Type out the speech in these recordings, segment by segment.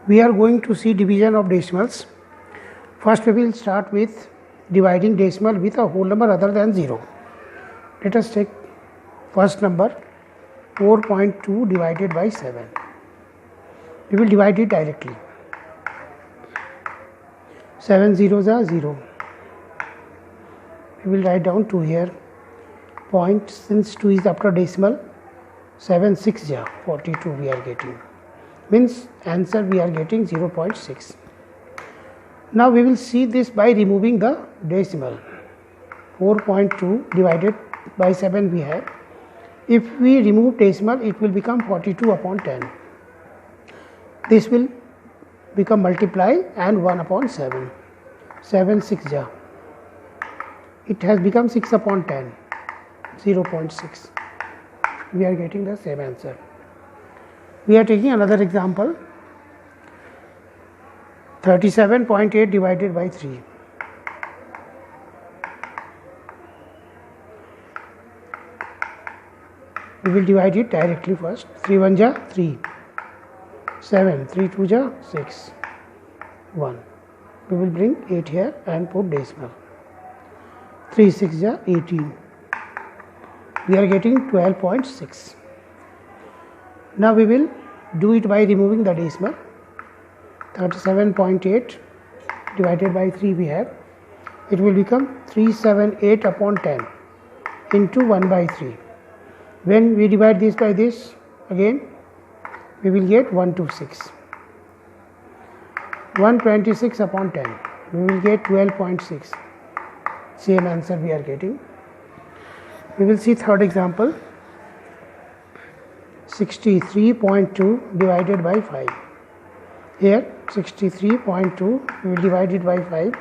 We are going to see division of decimals. First we will start with dividing decimal with a whole number other than 0. Let us take first number 4.2 divided by 7. We will divide it directly. 7 zeros are 0. We will write down 2 here. Point, since 2 is after decimal, 7 6 ja 42 we are getting. Means answer we are getting 0.6. Now we will see this by removing the decimal. 4.2 divided by 7 we have. If we remove decimal, it will become 42 upon 10. This will become multiply and 1 upon 7. 7 6 ja. It has become 6 upon 10. 0.6. We are getting the same answer. We are taking another example. 37.8 divided by 3. We will divide it directly first. 3 1 ja 3. 7 3 2 ja 6. 1. We will bring 8 here and put decimal. 3 6 ja 18. We are getting 12.6. Now we will do it by removing the decimal. 37.8 divided by 3 we have. It will become 378 upon 10 into 1 by 3. When we divide this by this, again we will get 126. 126 upon 10. We will get 12.6. Same answer we are getting. We will see third example. 63.2 divided by 5. Here 63.2 we will divide it by 5.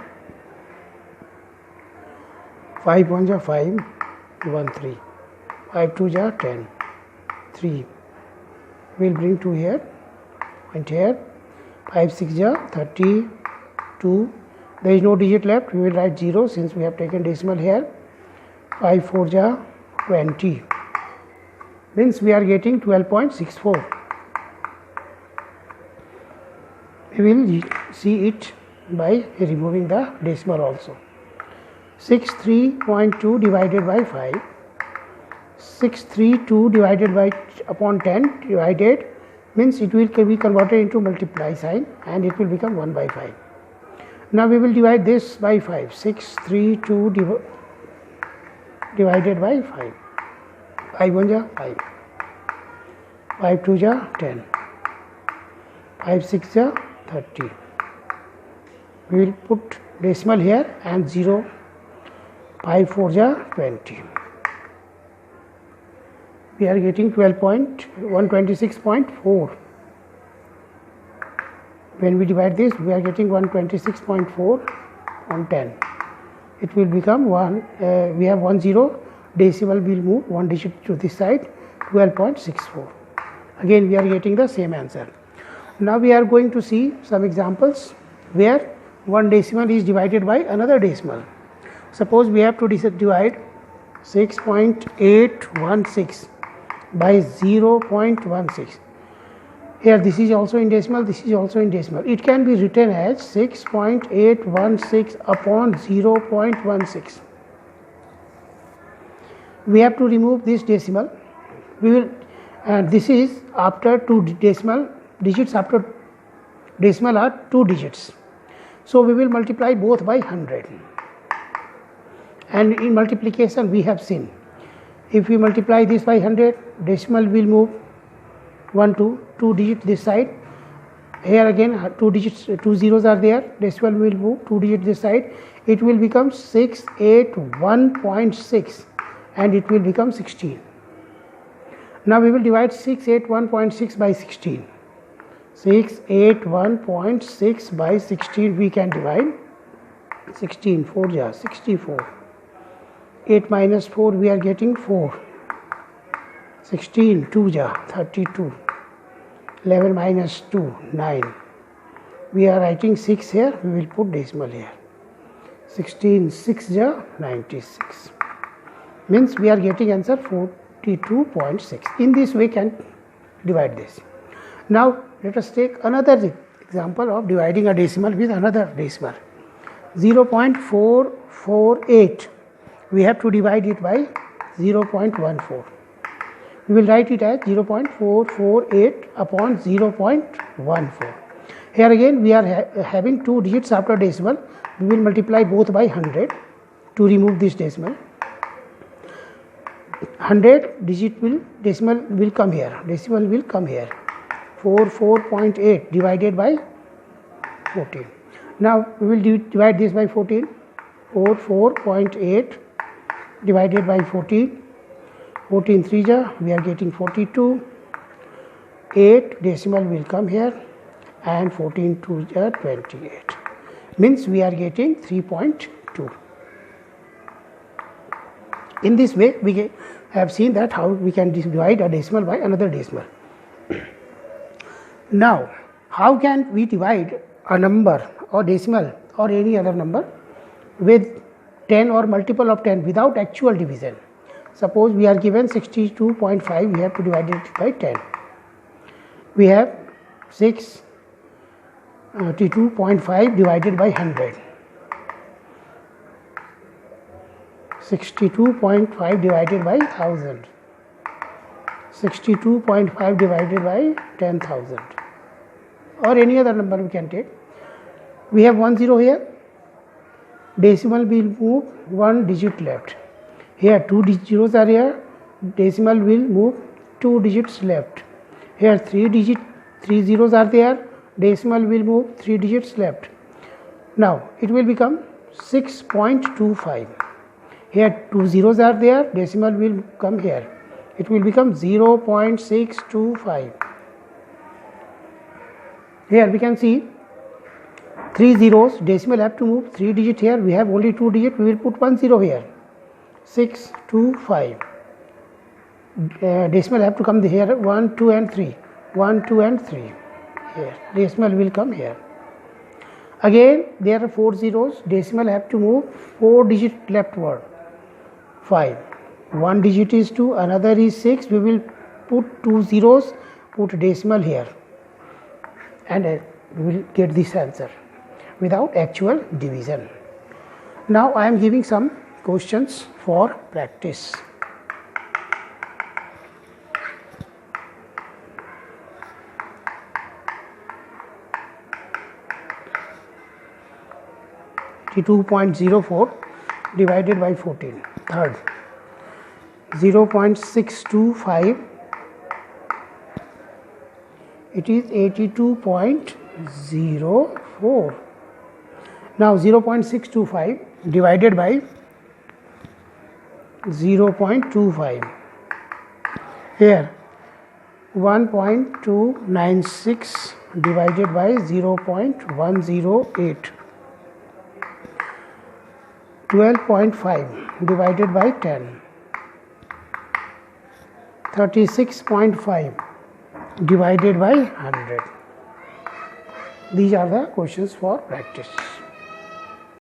5 1 ja 5, 1 3. 5 2 ja 10, 3. We will bring 2 here, point here. 5 6 ja 32. There is no digit left. We will write 0 since we have taken decimal here. 5 4 ja 20. Means we are getting 12.64. We will see it by removing the decimal also. 63.2 divided by 5. 632 divided by upon 10 divided means it will be converted into multiply sign and it will become 1 by 5. Now we will divide this by 5. 632 divided by 5. 5 1 ja 5. 5 2 ja 10. 5 6 ja 30. We will put decimal here and 0. 5 4 ja 20. We are getting 126.4. When we divide this, we are getting 126.4 on 10. It will become 1. We have 1 0. Decimal will move 1 digit to this side. 12.64. Again, we are getting the same answer. Now we are going to see some examples where one decimal is divided by another decimal. Suppose we have to divide 6.816 by 0.16. Here this is also in decimal, this is also in decimal. It can be written as 6.816 upon 0.16. We have to remove this decimal. We will, and this is after 2 decimal digits. After decimal are 2 digits. So we will multiply both by 100. And in multiplication we have seen, if we multiply this by 100, decimal will move 1 2 digits this side. Here again 2 digits, 2 zeros are there. Decimal will move 2 digits this side. It will become 681.6 and it will become 16. Now we will divide 681.6 by 16. 681.6 by 16 we can divide. 16 4 ja 64. 8 minus 4 we are getting 4. 16 2 ja 32. 11 minus 2 9. We are writing 6 here. We will put decimal here. 16 6 ja 96. Means we are getting answer 42.6. In this way can divide this. Now let us take another example of dividing a decimal with another decimal. 0.448, we have to divide it by 0.14. We will write it as 0.448 upon 0.14. Here again we are having 2 digits after decimal. We will multiply both by 100 to remove this decimal. 100 decimal will come here. 4.8 divided by 14. Now we will divide this by 14. 4.8 divided by 14. 14 3 ja, we are getting 42. 8 decimal will come here, and 14 2 ja 28. Means we are getting 3.2. In this way, we have seen that how we can divide a decimal by another decimal. Now, how can we divide a number or decimal or any other number with 10 or multiple of 10 without actual division? Suppose we are given 62.5, we have to divide it by 10. We have 62.5 divided by 100. 62.5 divided by 1000. 62.5 divided by 10,000. Or any other number we can take. We have 1 0 here. Decimal will move 1 digit left. Here 2 zeros are here. Decimal will move 2 digits left. Here 3 zeros are there. Decimal will move 3 digits left. Now it will become 6.25. Here 2 zeros are there. Decimal will come here. It will become 0.625. Here we can see 3 zeros. Decimal have to move 3 digit here. We have only 2 digit. We will put 1 0 here. 625. Decimal have to come here. 1 2 and 3. 1 2 and 3. Here decimal will come here. Again there are 4 zeros. Decimal have to move 4 digit leftward. 5. 1 digit is 2, another is 6. We will put 2 zeros, put decimal here, and we will get this answer without actual division. Now I am giving some questions for practice. (2.04) divided by 14. Third, 0.625, it is 82.04. Now 0.625 divided by 0.25. Here 1.296 divided by 0.108. 12.5 divided by 10. 36.5 divided by 100. These are the questions for practice.